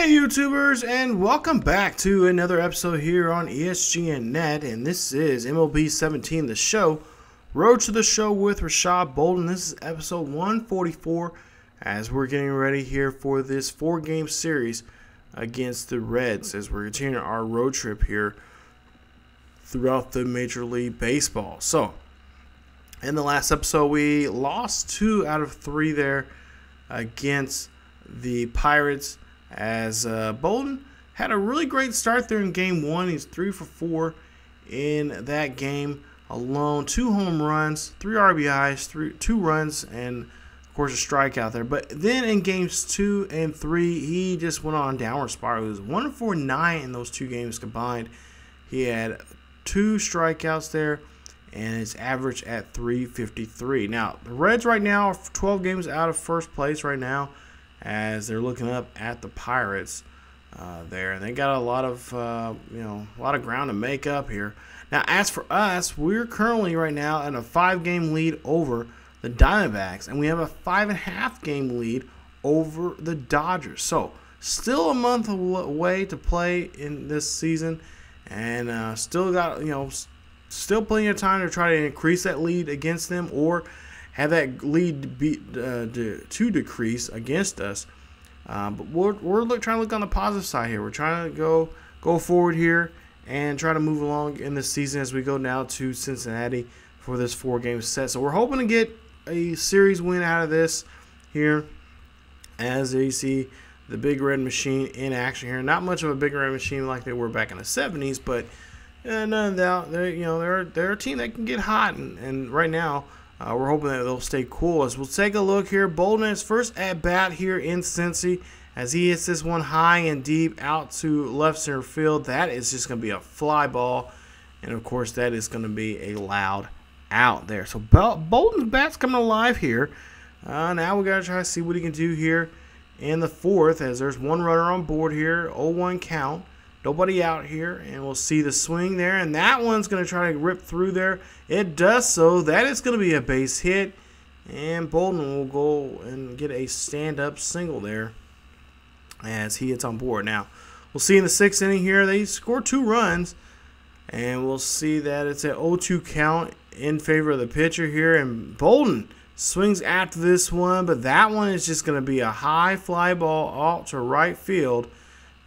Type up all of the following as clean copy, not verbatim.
Hey YouTubers, and welcome back to another episode here on ESGNet, and this is MLB 17 The Show, Road to the Show with Rashad Bolden. This is episode 144 as we're getting ready here for this 4-game series against the Reds as we're continuing our road trip here throughout the Major League Baseball. So, in the last episode we lost 2 out of 3 there against the Pirates, as Bolden had a really great start there in game 1. He's 3 for 4 in that game alone. 2 home runs, 3 RBIs, 2 runs, and of course a strikeout there. But then in games 2 and 3, he just went on a downward spiral. He was 1 for 9 in those 2 games combined. He had 2 strikeouts there, and his average at .353. Now, the Reds right now are 12 games out of first place right now, as they're looking up at the Pirates there, and they got a lot of a lot of ground to make up here. Now, as for us, we're currently right now in a 5-game lead over the Diamondbacks, and we have a 5.5-game lead over the Dodgers. So, still a month away to play in this season, and still got still plenty of time to try to increase that lead against them, or have that lead to decrease against us. But we're trying to look on the positive side here. We're trying to go forward here and try to move along in this season as we go now to Cincinnati for this 4-game set. So we're hoping to get a series win out of this here, as you see the Big Red Machine in action here. Not much of a Big Red Machine like they were back in the 70s, but none doubt they're a team that can get hot, and right now we're hoping that they'll stay cool. As we'll take a look here, Bolden his first at bat here in Cincy, as he hits this one high and deep out to left center field. That is just going to be a fly ball, and of course that is going to be a loud out there. So Bolden's bat's coming alive here. Now we got to try to see what he can do here in the 4th, as there's 1 runner on board here, 0-1 count. Nobody out here, and we'll see the swing there, and that one's going to try to rip through there. It does so. That is going to be a base hit, and Bolden will go and get a stand-up single there as he hits on board. Now, we'll see in the 6th inning here, they score 2 runs, and we'll see that it's an 0-2 count in favor of the pitcher here, and Bolden swings after this one, but that one is just going to be a high fly ball out to right field.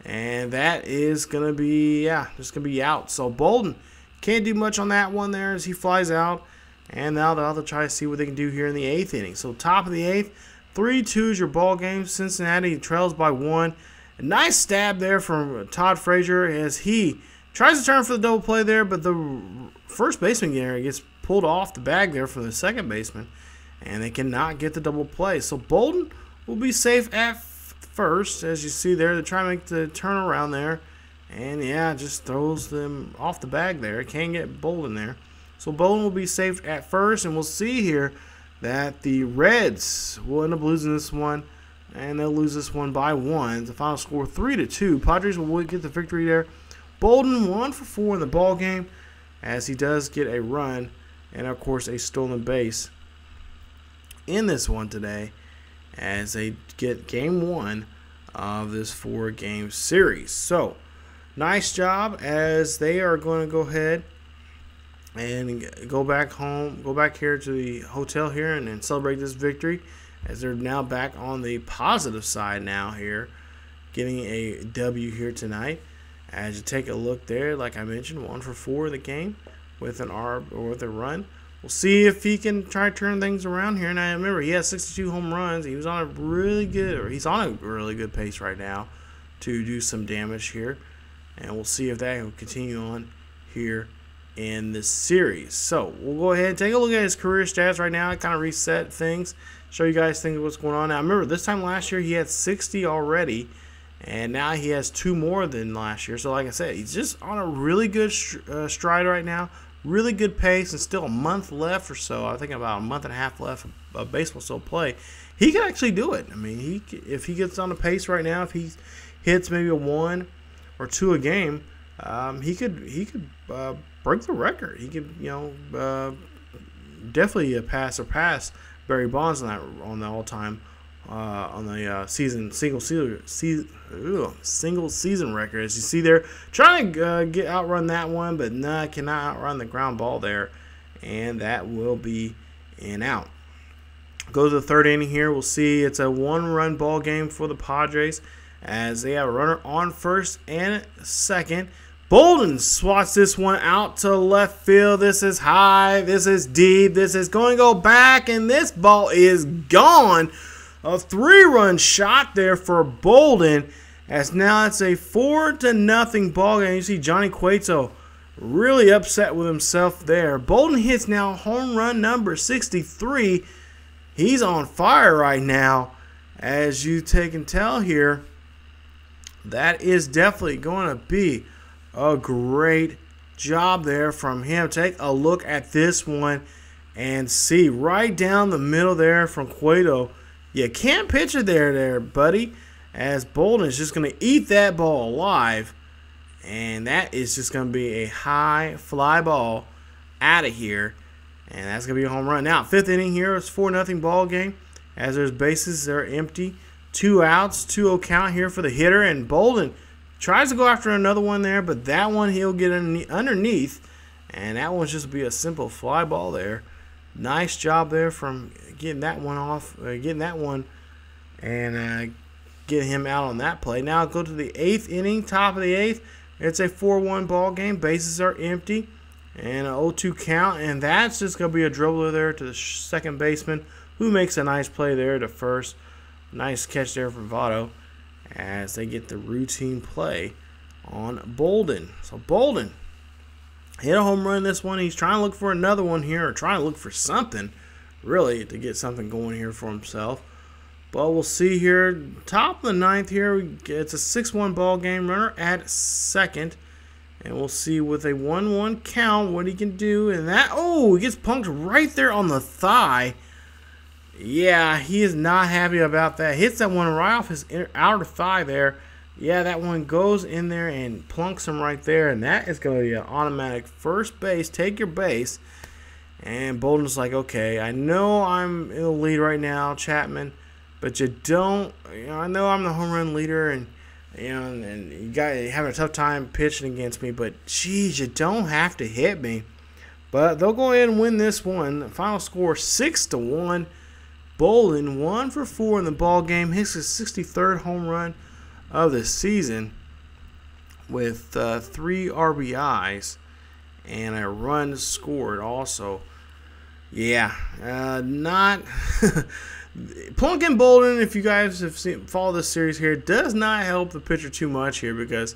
And that is going to be, just going to be out. So Bolden can't do much on that one there as he flies out. And now they'll try to see what they can do here in the 8th inning. So top of the 8th, 3-2 is your ball game. Cincinnati trails by 1. A nice stab there from Todd Frazier as he tries to turn for the double play there, but the first baseman there gets pulled off the bag there from the second baseman, and they cannot get the double play. So Bolden will be safe at first, as you see there. They're trying to make the turnaround there, and just throws them off the bag there. Can't get Bolden there. So Bolden will be safe at first, and we'll see here that the Reds will end up losing this one, and they'll lose this one by 1. The final score 3-2. Padres will get the victory there. Bolden 1 for 4 in the ball game, as he does get a run and of course a stolen base in this one today, as they get game 1 of this 4-game series. So, nice job, as they are going to go ahead and go back home, go back here to the hotel here and celebrate this victory, as they're now back on the positive side now here, getting a W here tonight. As you take a look there, like I mentioned, 1 for 4 in the game with an arb or with a run. We'll see if he can try to turn things around here. And I remember he has 62 home runs. He was on a really good, or he's on a really good pace right now to do some damage here. And we'll see if that will continue on here in this series. So we'll go ahead and take a look at his career stats right now. I kind of reset things, show you guys things what's going on. Now remember, this time last year he had 60 already, and now he has 2 more than last year. So like I said, he's just on a really good stride right now. Really good pace, and still a month left or so. I think about a month and a half left of baseball still play. He can actually do it. I mean, if he gets on the pace right now, if he hits maybe a 1 or 2 a game, he could break the record. He could definitely surpass Barry Bonds on the all-time on the single season record. As you see there, trying to outrun that one, but nah, cannot outrun the ground ball there, and that will be an out. Go to the third inning here. We'll see it's a one-run ball game for the Padres as they have a runner on first and second. Bolden swats this one out to left field. This is high. This is deep. This is going to go back, and this ball is gone. A 3-run shot there for Bolden, as now it's a 4-0 ball game. You see Johnny Cueto really upset with himself there. Bolden hits now home run number 63. He's on fire right now, as you can tell here. That is definitely going to be a great job there from him. Take a look at this one and see right down the middle there from Cueto. You can't pitch it there, buddy, as Bolden is just going to eat that ball alive. And that is just going to be a high fly ball out of here. And that's going to be a home run. Now, fifth inning here. It's 4-0 ball game. As there's bases, they're empty. 2 outs, 2-0 count here for the hitter. And Bolden tries to go after another one there, but that one he'll get underneath. And that one's just be a simple fly ball there. Nice job there from getting that one off, and getting him out on that play. Now go to the 8th inning, top of the 8th. It's a 4-1 ball game. Bases are empty. And an 0-2 count, and that's just going to be a dribbler there to the second baseman, who makes a nice play there to first. Nice catch there from Votto as they get the routine play on Bolden. So Bolden hit a home run this one. He's trying to look for another one here, or trying to look for something, really, to get something going here for himself. But we'll see here. Top of the 9th here, it's a 6-1 ball game. Runner at second. And we'll see with a 1-1 count what he can do. And that, oh, he gets punked right there on the thigh. Yeah, he is not happy about that. Hits that one right off his outer thigh there. Yeah, that one goes in there and plunks him right there. And that is going to be an automatic first base. Take your base. And Bolden's like, okay, I know I'm in the lead right now, Chapman. But you don't, I know I'm the home run leader, and and you having a tough time pitching against me, but geez, you don't have to hit me. But they'll go ahead and win this one. The final score 6-1. Bolden 1 for 4 in the ball game. Hits his 63rd home run of the season with 3 RBIs and a run scored also. Yeah, not plunking Bolden, if you guys have followed this series here, does not help the pitcher too much here, because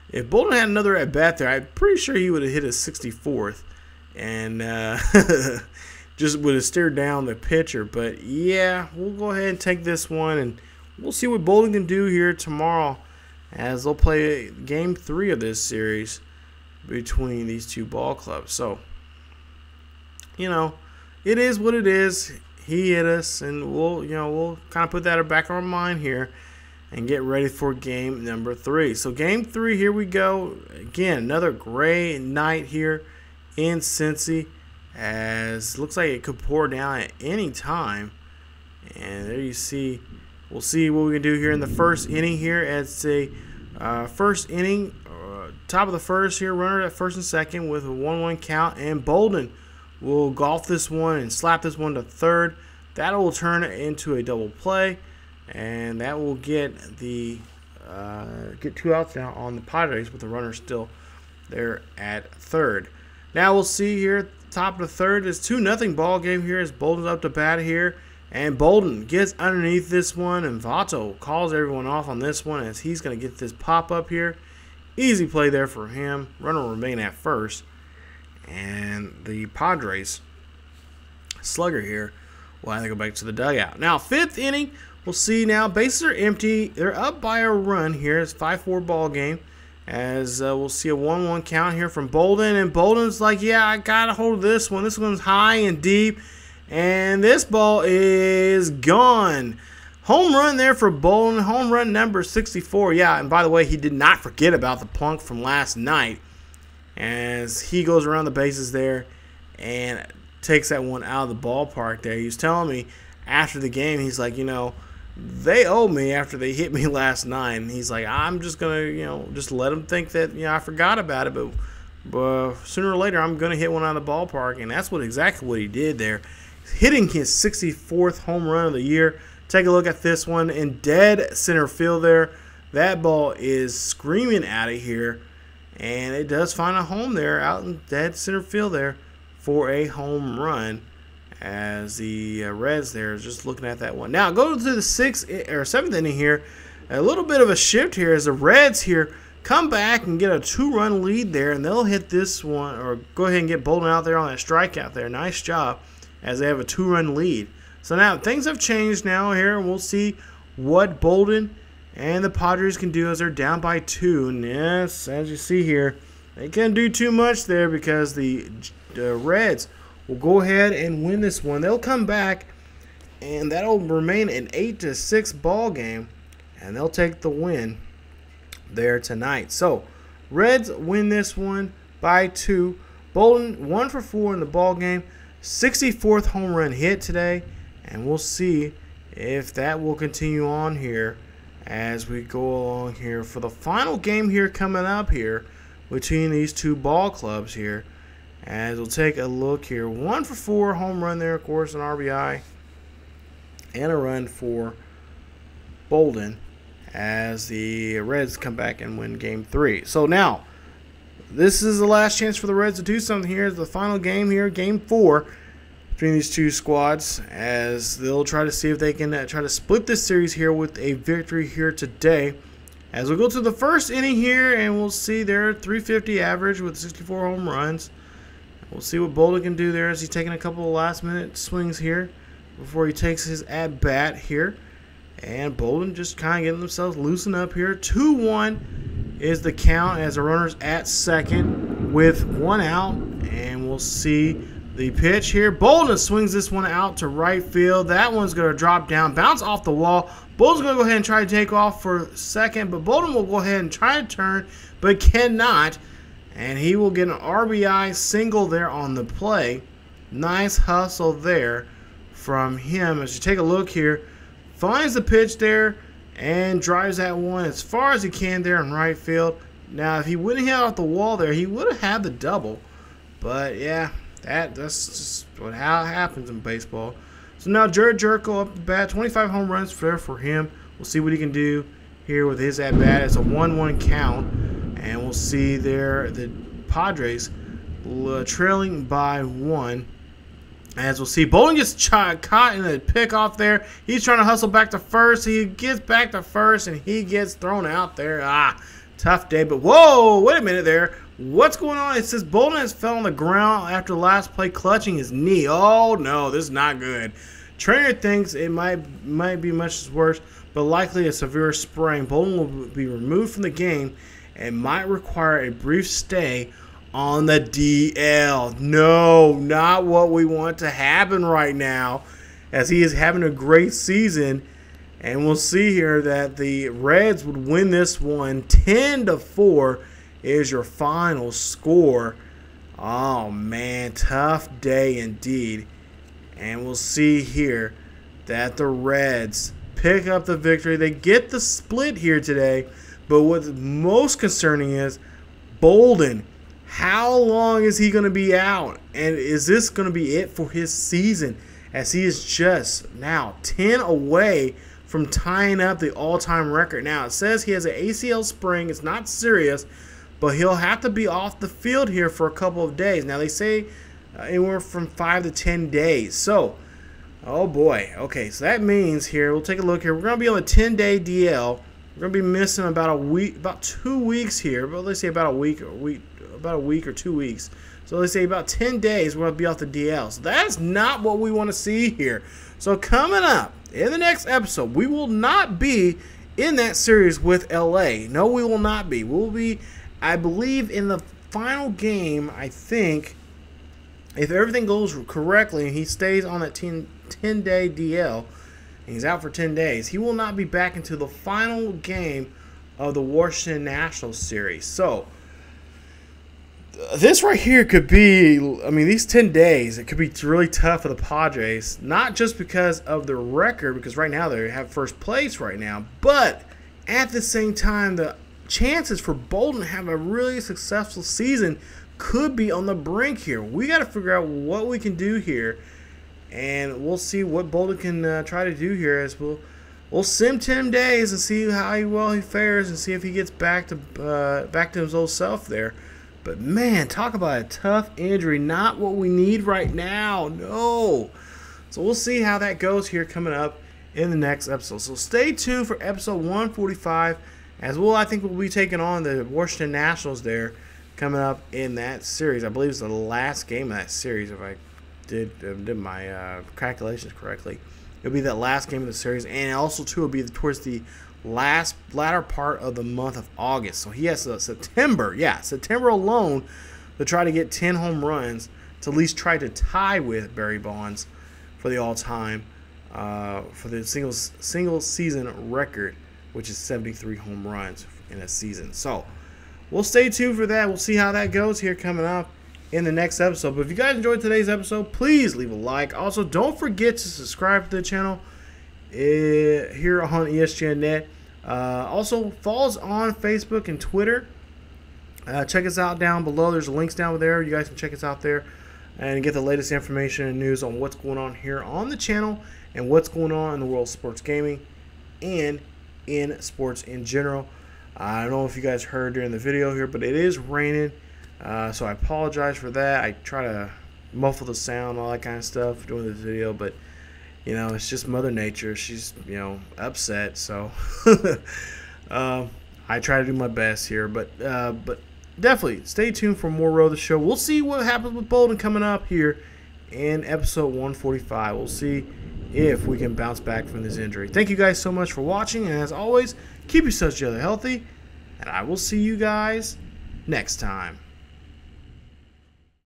if Bolden had another at bat there, I'm pretty sure he would have hit his 64th and just would have stared down the pitcher. But yeah, we'll go ahead and take this one, and we'll see what Bolden can do here tomorrow as they'll play game 3 of this series between these two ball clubs. So, it is what it is. He hit us, and we'll kind of put that back in our mind here and get ready for game number 3. So game 3, here we go. Again, another great night here in Cincy, as looks like it could pour down at any time. And there you see, we'll see what we can do here in the first inning here. It's a first inning, top of the first here, runner at first and second with a 1-1 count, and Bolden will golf this one and slap this one to third. That will turn it into a double play, and that will get the get 2 outs now on the Padres with the runner still there at third. Now we'll see here, top of the third is 2-0 ball game here as Bolden's up to bat here, and Bolden gets underneath this one, and Votto calls everyone off on this one as he's going to get this pop up here. Easy play there for him. Runner will remain at first. And the Padres slugger here will have to go back to the dugout. Now, 5th inning, we'll see now. Bases are empty. They're up by a run here. It's a 5-4 ball game. As we'll see a 1-1 count here from Bolden. And Bolden's like, yeah, I got a hold of this one. This one's high and deep. And this ball is gone. Home run there for Bolden. Home run number 64. Yeah, and by the way, he did not forget about the plunk from last night, as he goes around the bases there and takes that one out of the ballpark there. He was telling me after the game, he's like, they owe me after they hit me last night. And he's like, I'm just going to, just let them think that, I forgot about it. But sooner or later, I'm going to hit one out of the ballpark. And that's exactly what he did there. Hitting his 64th home run of the year. Take a look at this one in dead center field there. That ball is screaming out of here. And it does find a home there out in dead center field there for a home run. As the Reds there is just looking at that one. Now go to the 6th or 7th inning here. A little bit of a shift here as the Reds here come back and get a 2-run lead there, and they'll hit this one or go ahead and get Bolden out there on that strikeout there. Nice job as they have a 2-run lead. So now things have changed now here, and we'll see what Bolden and the Padres can do as they're down by 2. And yes, as you see here, they can't do too much there because the Reds will go ahead and win this one. They'll come back, and that'll remain an 8-6 ball game, and they'll take the win there tonight. So, Reds win this one by 2. Bolden 1 for 4 in the ball game, 64th home run hit today, and we'll see if that will continue on here as we go along here for the final game here coming up here between these two ball clubs here. As we'll take a look here. 1 for 4 home run there, of course, an RBI. And a run for Bolden as the Reds come back and win Game 3. So now, this is the last chance for the Reds to do something here. It's the final game here, Game 4, between these two squads. As they'll try to see if they can try to split this series here with a victory here today. As we go to the first inning here, and we'll see there, 350 average with 64 home runs. We'll see what Bolden can do there as he's taking a couple of last-minute swings here before he takes his at-bat here. And Bolden just kind of getting themselves loosened up here. 2-1 is the count as the runner's at second with 1 out. And we'll see the pitch here. Bolden swings this one out to right field. That one's going to drop down, bounce off the wall. Bolden's going to go ahead and try to take off for second, but Bolden will go ahead and try to turn, but cannot. And he will get an RBI single there on the play. Nice hustle there from him. As you take a look here, finds the pitch there and drives that one as far as he can there in right field. Now, if he wouldn't hit off the wall there, he would have had the double. But, yeah, that's just how it happens in baseball. So now Jared Jerko up the bat. 25 home runs there for him. We'll see what he can do here with his at-bat. It's a 1-1 count. And we'll see there the Padres trailing by 1. As we'll see, Bolden gets caught in a pickoff there. He's trying to hustle back to first. He gets back to first, and he gets thrown out there. Tough day. But, whoa, wait a minute there. What's going on? It says Bolden has fell on the ground after last play clutching his knee. Oh, no, this is not good. Trainer thinks it might be much worse, but likely a severe sprain. Bolden will be removed from the game and might require a brief stay on the DL. No, not what we want to happen right now, as he is having a great season. And we'll see here that the Reds would win this one 10-4 is your final score. Oh, man, tough day indeed. And we'll see here that the Reds pick up the victory. They get the split here today. But what's most concerning is Bolden. How long is he going to be out? And is this going to be it for his season? As he is just now 10 away from tying up the all-time record. Now, it says he has an ACL sprain. It's not serious, but he'll have to be off the field here for a couple of days. Now, they say anywhere from 5 to 10 days. So, oh boy. Okay, so that means here, we'll take a look here. We're going to be on a 10-day DL. We're going to be missing about a week, about 2 weeks here. But let's say about a week or 2 weeks. So let's say about 10 days we're going to be off the DL. So that's not what we want to see here. So coming up in the next episode, we will not be in that series with LA. No, we will not be. We'll be, I believe, in the final game, I think, if everything goes correctly and he stays on that 10-day DL, and he's out for 10 days, he will not be back until the final game of the Washington Nationals series. So, this right here could be, I mean, these 10 days, it could be really tough for the Padres, not just because of the record, because right now they have first place right now, but at the same time, the chances for Bolden to have a really successful season could be on the brink here. We got to figure out what we can do here, and we'll see what Bolden can try to do here as we'll sim 10 days and see how well he fares and see if he gets back to his old self there. But man, talk about a tough injury. Not what we need right now. No. So we'll see how that goes here coming up in the next episode. So stay tuned for episode 145 as well. I think we'll be taking on the Washington Nationals there coming up in that series. I believe it's the last game of that series if I did my calculations correctly. It'll be that last game of the series, and also too will be towards the latter part of the month of August. So he has September alone to try to get 10 home runs to at least try to tie with Barry Bonds for the all-time for the single season record, which is 73 home runs in a season. So we'll stay tuned for that. We'll see how that goes here coming up in the next episode. But if you guys enjoyed today's episode, please leave a like. Also, don't forget to subscribe to the channel here on ESGNet. Also, follow us on Facebook and Twitter. Check us out down below. There's links down there. You guys can check us out there and get the latest information and news on what's going on here on the channel and what's going on in the world of sports gaming and in sports in general. I don't know if you guys heard during the video here, but it is raining. So I apologize for that. I try to muffle the sound, all that kind of stuff doing this video, but you know, it's just Mother Nature. She's, you know, upset. So I try to do my best here, but definitely stay tuned for more Road to the Show. We'll see what happens with Bolden coming up here in episode 145. We'll see if we can bounce back from this injury. Thank you guys so much for watching, and as always, keep yourselves healthy, and I will see you guys next time.